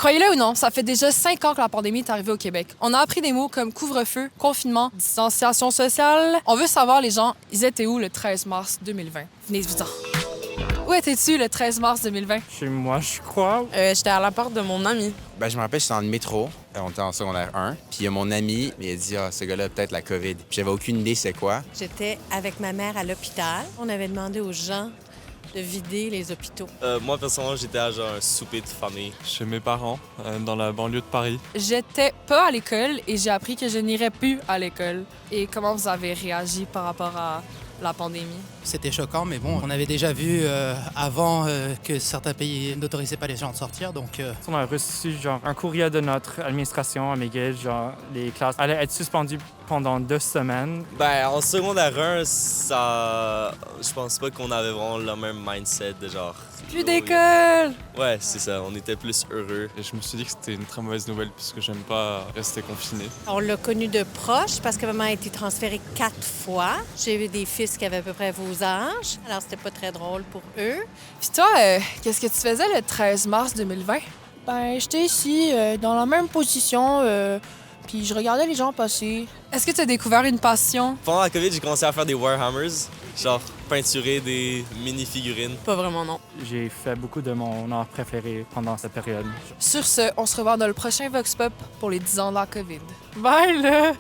Croyez-le ou non, ça fait déjà 5 ans que la pandémie est arrivée au Québec. On a appris des mots comme couvre-feu, confinement, distanciation sociale. On veut savoir, les gens, ils étaient où le 13 mars 2020? Venez-vous-en. Où étais-tu le 13 mars 2020? Chez moi, je crois. J'étais à la porte de mon ami. Je me rappelle, j'étais dans le métro. On était en secondaire 1. Puis il y a mon ami, il a dit « Ah, ce gars-là, peut-être la COVID. » Puis j'avais aucune idée c'est quoi. J'étais avec ma mère à l'hôpital. On avait demandé aux gens de vider les hôpitaux. Moi, personnellement, j'étais à genre un souper de famille. Chez mes parents, dans la banlieue de Paris. J'étais pas à l'école et j'ai appris que je n'irais plus à l'école. Et comment vous avez réagi par rapport à la pandémie? C'était choquant, mais bon, on avait déjà vu avant que certains pays n'autorisaient pas les gens de sortir, donc... On a reçu genre un courrier de notre administration à McGill, genre les classes allaient être suspendues pendant 2 semaines. En secondaire 1, ça... Je pense pas qu'on avait vraiment le même mindset de genre... Plus d'école! Ouais, c'est ça. On était plus heureux. Et je me suis dit que c'était une très mauvaise nouvelle puisque j'aime pas rester confiné. On l'a connu de proche parce que maman a été transférée 4 fois. J'ai eu des fils qui avaient à peu près vos âges, alors c'était pas très drôle pour eux. Puis toi, qu'est-ce que tu faisais le 13 mars 2020? J'étais ici, dans la même position, puis je regardais les gens passer. Est-ce que tu as découvert une passion? Pendant la COVID, j'ai commencé à faire des Warhammers, genre peinturer des mini-figurines. Pas vraiment, non. J'ai fait beaucoup de mon art préféré pendant cette période. Sur ce, on se revoit dans le prochain Vox Pop pour les 10 ans de la COVID. Bye là!